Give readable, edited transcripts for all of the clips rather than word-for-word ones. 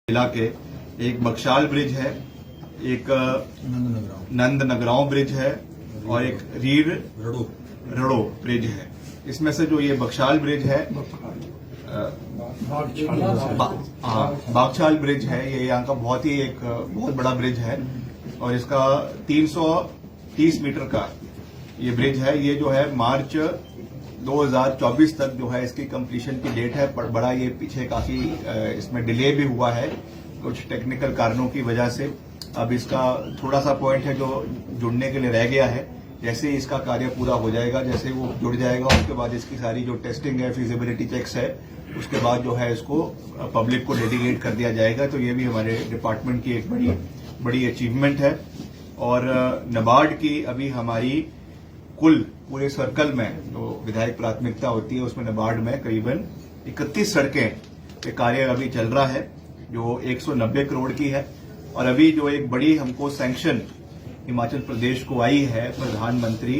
जिला के एक बक्शाल ब्रिज है, एक नंद नगरांव ब्रिज है और एक रीर रड़ो ब्रिज है। इसमें से जो ये बक्शाल ब्रिज है, बागछाल ब्रिज है, ये यहाँ का बहुत बड़ा ब्रिज है और इसका 330 मीटर का ये ब्रिज है। ये जो है मार्च 2024 तक जो है इसकी कंप्लीशन की डेट है। पर बड़ा ये पीछे काफी इसमें डिले भी हुआ है कुछ टेक्निकल कारणों की वजह से। अब इसका थोड़ा सा पॉइंट है जो जुड़ने के लिए रह गया है। जैसे ही इसका कार्य पूरा हो जाएगा, जैसे वो जुड़ जाएगा, उसके बाद इसकी सारी जो टेस्टिंग है, फिजिबिलिटी चेक्स है, उसके बाद जो है इसको पब्लिक को डेडिकेट कर दिया जाएगा। तो ये भी हमारे डिपार्टमेंट की एक बड़ी अचीवमेंट है। और नाबार्ड की अभी हमारी कुल पूरे सर्कल में जो विधायक प्राथमिकता होती है उसमें नाबार्ड में करीबन 31 सड़कें के कार्य अभी चल रहा है जो 190 करोड़ की है। और अभी जो एक बड़ी हमको सैंक्शन हिमाचल प्रदेश को आई है, प्रधानमंत्री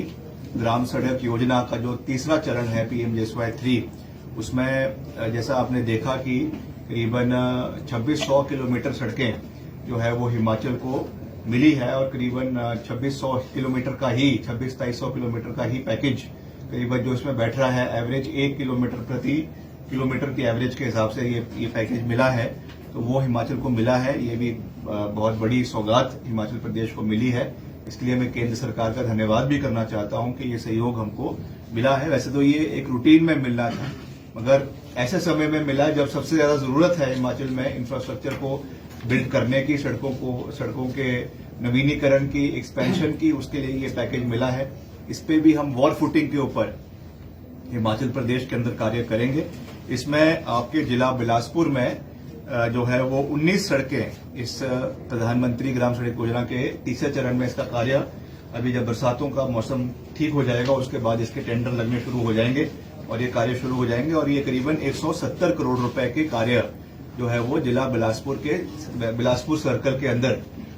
ग्राम सड़क योजना का जो तीसरा चरण है PMJSY 3, उसमें जैसा आपने देखा कि करीबन 2600 किलोमीटर सड़कें जो है वो हिमाचल को मिली है और करीबन 2600 किलोमीटर का ही 2600-2300 किलोमीटर का ही पैकेज करीबन जो इसमें बैठ रहा है, एवरेज 1 किलोमीटर प्रति किलोमीटर की एवरेज के हिसाब से ये पैकेज मिला है। तो वो हिमाचल को मिला है। ये भी बहुत बड़ी सौगात हिमाचल प्रदेश को मिली है। इसके लिए मैं केंद्र सरकार का धन्यवाद भी करना चाहता हूं कि ये सहयोग हमको मिला है। वैसे तो ये एक रूटीन में मिलना था, मगर ऐसे समय में मिला जब सबसे ज्यादा जरूरत है हिमाचल में इंफ्रास्ट्रक्चर को बिल्ड करने की, सड़कों के नवीनीकरण की, एक्सपेंशन की, उसके लिए ये पैकेज मिला है। इस पे भी हम वॉर फुटिंग के ऊपर हिमाचल प्रदेश के अंदर कार्य करेंगे। इसमें आपके जिला बिलासपुर में जो है वो 19 सड़कें इस प्रधानमंत्री ग्राम सड़क योजना के तीसरे चरण में इसका कार्य, अभी जब बरसातों का मौसम ठीक हो जाएगा उसके बाद इसके टेंडर लगने शुरू हो जाएंगे और ये कार्य शुरू हो जाएंगे। और ये करीबन 170 करोड़ रुपए के कार्य जो है वो जिला बिलासपुर सर्कल के अंदर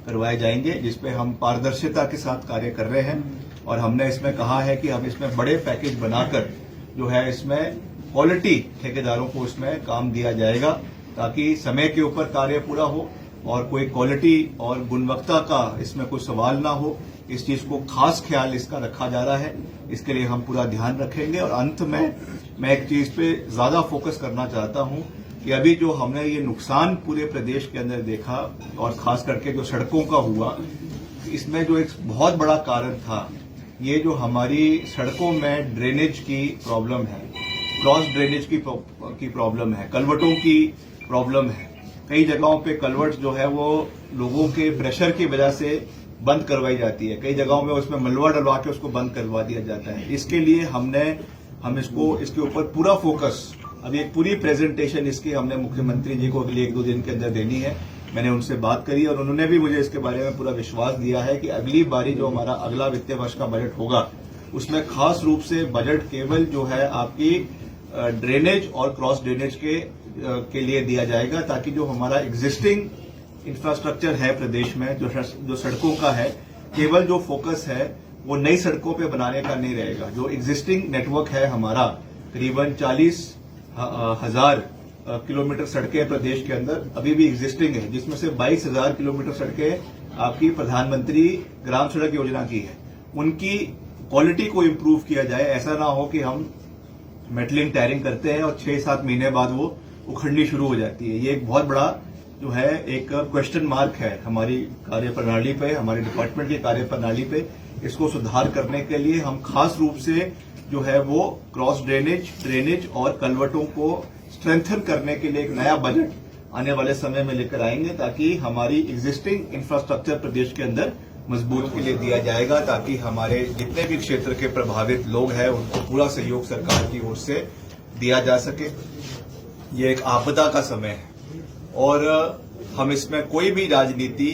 करवाए जाएंगे, जिसपे हम पारदर्शिता के साथ कार्य कर रहे हैं। और हमने इसमें कहा है कि हम इसमें बड़े पैकेज बनाकर जो है इसमें क्वालिटी ठेकेदारों को इसमें काम दिया जाएगा ताकि समय के ऊपर कार्य पूरा हो और कोई क्वालिटी और गुणवत्ता का इसमें कोई सवाल ना हो। इस चीज को खास ख्याल इसका रखा जा रहा है, इसके लिए हम पूरा ध्यान रखेंगे। और अंत में मैं एक चीज पे ज्यादा फोकस करना चाहता हूं कि अभी जो हमने ये नुकसान पूरे प्रदेश के अंदर देखा और खास करके जो सड़कों का हुआ, इसमें जो एक बहुत बड़ा कारण था ये जो हमारी सड़कों में ड्रेनेज की प्रॉब्लम है, क्रॉस ड्रेनेज की प्रॉब्लम है, कलवटों की प्रॉब्लम है। कई जगहों पे कलवर्ट जो है वो लोगों के प्रेशर की वजह से बंद करवाई जाती है, कई जगहों में उसमें मलबा डलवा के उसको बंद करवा दिया जाता है। इसके लिए हम इसके ऊपर पूरा फोकस, अभी एक पूरी प्रेजेंटेशन इसकी हमने मुख्यमंत्री जी को अगले 1-2 दिन के अंदर देनी है। मैंने उनसे बात करी और उन्होंने भी मुझे इसके बारे में पूरा विश्वास दिया है कि अगली बारी जो हमारा अगला वित्तीय वर्ष का बजट होगा उसमें खास रूप से बजट केवल जो है आपकी ड्रेनेज और क्रॉस ड्रेनेज के लिए दिया जाएगा, ताकि जो हमारा एग्जिस्टिंग इंफ्रास्ट्रक्चर है प्रदेश में, जो सड़कों का है, केवल जो फोकस है वो नई सड़कों पे बनाने का नहीं रहेगा। जो एग्जिस्टिंग नेटवर्क है हमारा, करीबन 40,000 किलोमीटर सड़कें प्रदेश के अंदर अभी भी एग्जिस्टिंग है, जिसमें से 22,000 किलोमीटर सड़कें आपकी प्रधानमंत्री ग्राम सड़क योजना की है। उनकी क्वालिटी को इम्प्रूव किया जाए। ऐसा ना हो कि हम मेटलिंग टायरिंग करते हैं और 6-7 महीने बाद वो उखड़नी शुरू हो जाती है। ये एक बहुत बड़ा जो है एक क्वेश्चन मार्क है हमारी कार्यप्रणाली पे, हमारे डिपार्टमेंट की कार्यप्रणाली पे। इसको सुधार करने के लिए हम खास रूप से जो है वो क्रॉस ड्रेनेज और कलवटों को स्ट्रेंथन करने के लिए एक नया बजट आने वाले समय में लेकर आएंगे, ताकि हमारी एग्जिस्टिंग इंफ्रास्ट्रक्चर प्रदेश के अंदर मजबूत के लिए दिया जाएगा, ताकि हमारे जितने भी क्षेत्र के प्रभावित लोग हैं उनको पूरा सहयोग सरकार की ओर से दिया जा सके। ये एक आपदा का समय है और हम इसमें कोई भी राजनीति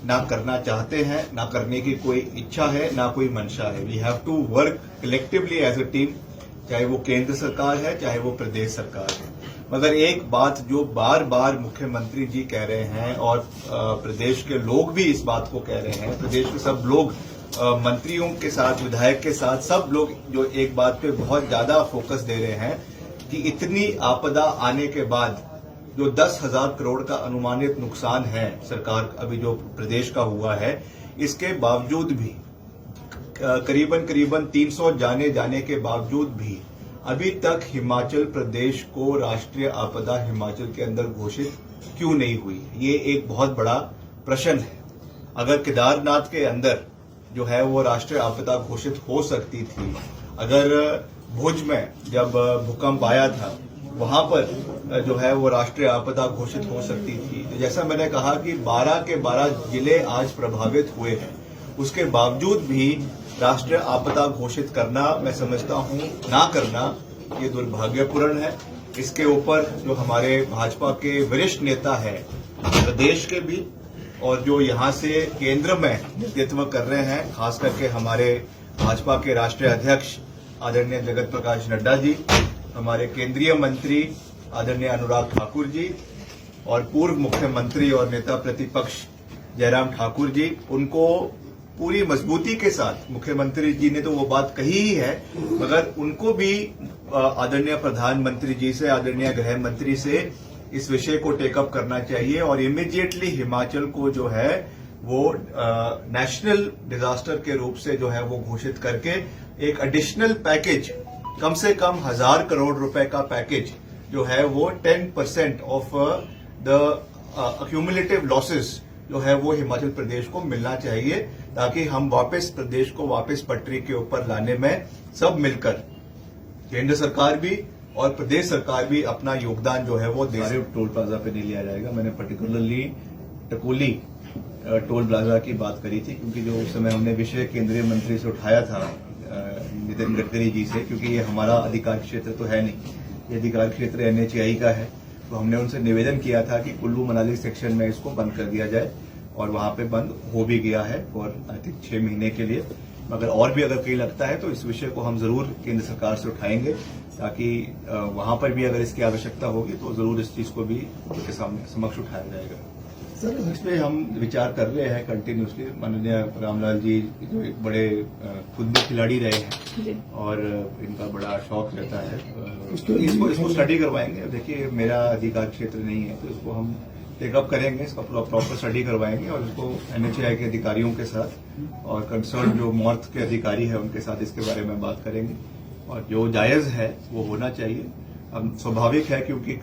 ना करना चाहते हैं, ना करने की कोई इच्छा है, ना कोई मंशा है। We have to work collectively as a team, चाहे वो केंद्र सरकार है, चाहे वो प्रदेश सरकार है। मगर एक बात जो बार बार मुख्यमंत्री जी कह रहे हैं और प्रदेश के लोग भी इस बात को कह रहे हैं, प्रदेश के सब लोग, मंत्रियों के साथ, विधायक के साथ, सब लोग जो एक बात पे बहुत ज्यादा फोकस दे रहे हैं कि इतनी आपदा आने के बाद जो 10,000 करोड़ का अनुमानित नुकसान है सरकार अभी जो प्रदेश का हुआ है, इसके बावजूद भी करीबन 300 जाने के बावजूद भी अभी तक हिमाचल प्रदेश को राष्ट्रीय आपदा हिमाचल के अंदर घोषित क्यों नहीं हुई? ये एक बहुत बड़ा प्रश्न है। अगर केदारनाथ के अंदर जो है वो राष्ट्रीय आपदा घोषित हो सकती थी, अगर भुज में जब भूकंप आया था वहां पर जो है वो राष्ट्रीय आपदा घोषित हो सकती थी, तो जैसा मैंने कहा कि 12 के 12 जिले आज प्रभावित हुए हैं, उसके बावजूद भी राष्ट्रीय आपदा घोषित करना, मैं समझता हूं ना करना, ये दुर्भाग्यपूर्ण है। इसके ऊपर जो हमारे भाजपा के वरिष्ठ नेता है प्रदेश के भी और जो यहां से केंद्र में नेतृत्व कर रहे हैं, खास करके हमारे भाजपा के राष्ट्रीय अध्यक्ष आदरणीय जगत प्रकाश नड्डा जी, हमारे केंद्रीय मंत्री आदरणीय अनुराग ठाकुर जी और पूर्व मुख्यमंत्री और नेता प्रतिपक्ष जयराम ठाकुर जी, उनको पूरी मजबूती के साथ, मुख्यमंत्री जी ने तो वो बात कही ही है, मगर उनको भी आदरणीय प्रधानमंत्री जी से, आदरणीय गृह मंत्री से इस विषय को टेकअप करना चाहिए और इमीडिएटली हिमाचल को जो है वो नेशनल डिजास्टर के रूप से जो है वो घोषित करके एक एडिशनल पैकेज, कम से कम 1,000 करोड़ रुपए का पैकेज जो है वो 10% ऑफ द अक्यूमुलेटिव लॉसेस जो है वो हिमाचल प्रदेश को मिलना चाहिए, ताकि हम वापस प्रदेश को वापस पटरी के ऊपर लाने में सब मिलकर, केंद्र सरकार भी और प्रदेश सरकार भी अपना योगदान जो है वो दे। टोल प्लाजा पे नहीं लिया जाएगा। मैंने पर्टिकुलरली टकोली टोल प्लाजा की बात करी थी, क्योंकि जो उस समय हमने विषय केंद्रीय मंत्री से उठाया था नितिन गडकरी जी से, क्योंकि ये हमारा अधिकार क्षेत्र तो है नहीं, ये अधिकार क्षेत्र NHAI का है, तो हमने उनसे निवेदन किया था कि कुल्लू मनाली सेक्शन में इसको बंद कर दिया जाए और वहां पे बंद हो भी गया है और आई थिंक 6 महीने के लिए। मगर और भी अगर कहीं लगता है तो इस विषय को हम जरूर केंद्र सरकार से उठाएंगे, ताकि वहां पर भी अगर इसकी आवश्यकता होगी तो जरूर इस चीज को भी उनके सामने समक्ष उठाया जाएगा। सर, इसमें हम विचार कर रहे हैं कंटिन्यूसली। माननीय रामलाल जी जो एक बड़े खुद भी खिलाड़ी रहे हैं और इनका बड़ा शौक रहता है, इसको स्टडी करवाएंगे। देखिए, मेरा अधिकार क्षेत्र नहीं है, तो इसको हम टेकअप करेंगे, इसका प्रॉपर स्टडी करवाएंगे और इसको NHAI के अधिकारियों के साथ और कंसर्न जो मॉर्थ के अधिकारी है उनके साथ इसके बारे में बात करेंगे और जो जायज है वो होना चाहिए। अब स्वाभाविक है, क्योंकि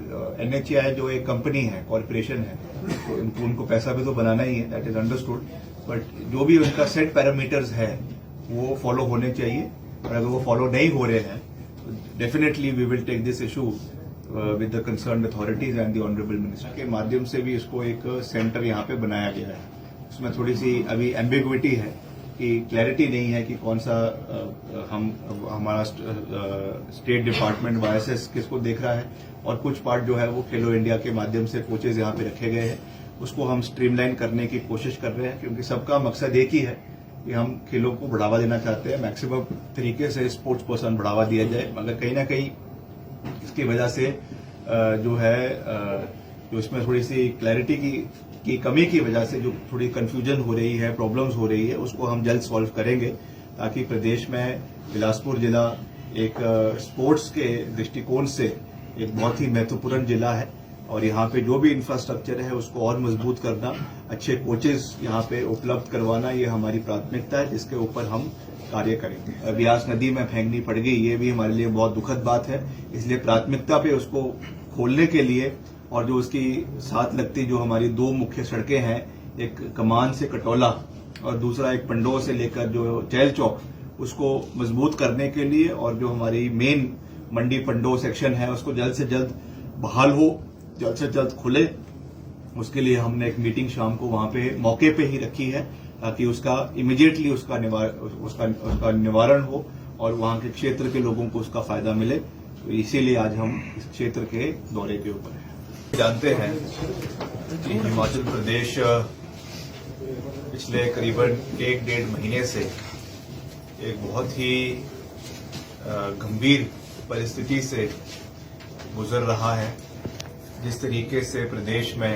NHAI जो एक कंपनी है, कॉर्पोरेशन है, तो उनको पैसा भी तो बनाना ही है, दैट इज अंडरस्टूड, बट जो भी उनका सेट पैरामीटर्स है वो फॉलो होने चाहिए और अगर वो फॉलो नहीं हो रहे हैं तो definitely we will take this issue with the concerned authorities and the honourable minister के माध्यम से भी इसको एक सेंटर यहाँ पे बनाया गया है। उसमें थोड़ी सी अभी एम्बिग्विटी है कि क्लैरिटी नहीं है कि कौन सा हमारा स्टेट डिपार्टमेंट YSS किसको देख रहा है और कुछ पार्ट जो है वो खेलो इंडिया के माध्यम से कोचेज यहाँ पे रखे गए हैं, उसको हम स्ट्रीमलाइन करने की कोशिश कर रहे हैं, क्योंकि सबका मकसद एक ही है कि हम खेलों को बढ़ावा देना चाहते हैं, मैक्सिमम तरीके से स्पोर्ट्स पर्सन बढ़ावा दिया जाए। मगर कहीं ना कहीं इसकी वजह से जो है जो इसमें थोड़ी सी क्लैरिटी की कमी की वजह से जो थोड़ी कंफ्यूजन हो रही है, प्रॉब्लम्स हो रही है, उसको हम जल्द सॉल्व करेंगे, ताकि प्रदेश में बिलासपुर जिला एक स्पोर्ट्स के दृष्टिकोण से एक बहुत ही महत्वपूर्ण जिला है और यहाँ पे जो भी इंफ्रास्ट्रक्चर है उसको और मजबूत करना, अच्छे कोचेस यहाँ पे उपलब्ध करवाना, ये हमारी प्राथमिकता है, जिसके ऊपर हम कार्य करेंगे। ब्यास नदी में फेंकनी पड़ गई, ये भी हमारे लिए बहुत दुखद बात है, इसलिए प्राथमिकता पे उसको खोलने के लिए और जो उसकी साथ लगती जो हमारी 2 मुख्य सड़कें हैं, एक कमान से कटौला और दूसरा एक पंडोह से लेकर जो चैल चौक, उसको मजबूत करने के लिए और जो हमारी मेन मंडी पंडोह सेक्शन है उसको जल्द से जल्द बहाल हो, जल्द से जल्द खुले, उसके लिए हमने एक मीटिंग शाम को वहां पे मौके पे ही रखी है, ताकि उसका इमीडिएटली उसका निवारण हो और वहां के क्षेत्र के लोगों को उसका फायदा मिले। तो इसीलिए आज हम इस क्षेत्र के दौरे के ऊपर हैं। जानते हैं कि हिमाचल प्रदेश पिछले करीबन 1-1.5 महीने से एक बहुत ही गंभीर परिस्थिति से गुजर रहा है। जिस तरीके से प्रदेश में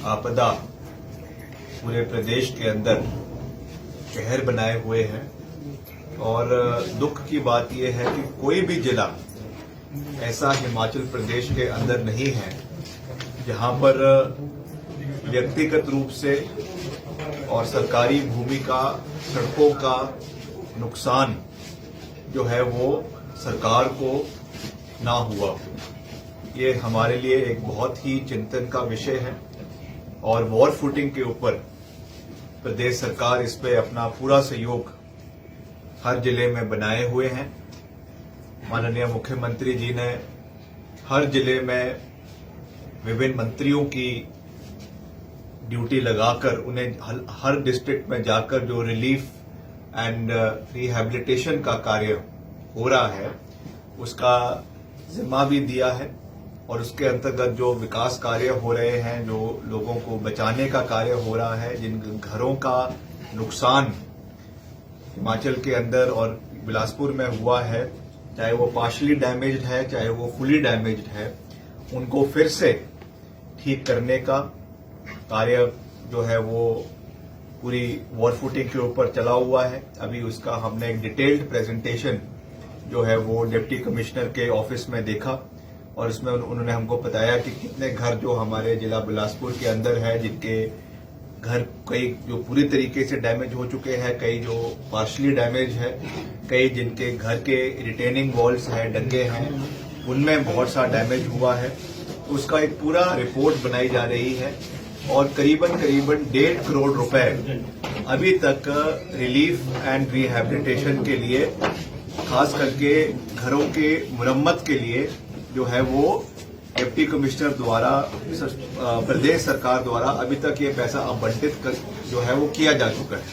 आपदा पूरे प्रदेश के अंदर कहर बनाए हुए हैं और दुख की बात यह है कि कोई भी जिला ऐसा हिमाचल प्रदेश के अंदर नहीं है जहां पर व्यक्तिगत रूप से और सरकारी भूमि का, सड़कों का नुकसान जो है वो सरकार को ना हुआ। ये हमारे लिए एक बहुत ही चिंतन का विषय है और वॉर फुटिंग के ऊपर प्रदेश सरकार इस पे अपना पूरा सहयोग हर जिले में बनाए हुए हैं। माननीय मुख्यमंत्री जी ने हर जिले में विभिन्न मंत्रियों की ड्यूटी लगाकर उन्हें हर डिस्ट्रिक्ट में जाकर जो रिलीफ एंड रिहैबिलिटेशन का कार्य हो रहा है उसका जिम्मा भी दिया है और उसके अंतर्गत जो विकास कार्य हो रहे हैं, जो लोगों को बचाने का कार्य हो रहा है, जिन घरों का नुकसान हिमाचल के अंदर और बिलासपुर में हुआ है, चाहे वो पार्शली डैमेज्ड है चाहे वो फुली डैमेज्ड है, उनको फिर से ठीक करने का कार्य जो है वो पूरी वॉर फुटिंग के ऊपर चला हुआ है। अभी उसका हमने एक डिटेल्ड प्रेजेंटेशन जो है वो डिप्टी कमिश्नर के ऑफिस में देखा और इसमें उन्होंने हमको बताया कि कितने घर जो हमारे जिला बिलासपुर के अंदर है, जिनके घर कई जो पूरी तरीके से डैमेज हो चुके हैं, कई जो पार्शली डैमेज है, कई जिनके घर के रिटेनिंग वॉल्स हैं, डंगे हैं, उनमें बहुत सा डैमेज हुआ है। उसका एक पूरा रिपोर्ट बनाई जा रही है और करीबन 1.5 करोड़ रुपए अभी तक रिलीफ एंड रिहैबिलिटेशन के लिए, खास करके घरों के मुरम्मत के लिए जो है वो डिप्टी कमिश्नर द्वारा, प्रदेश सरकार द्वारा अभी तक ये पैसा आवंटित जो है वो किया जा चुका है।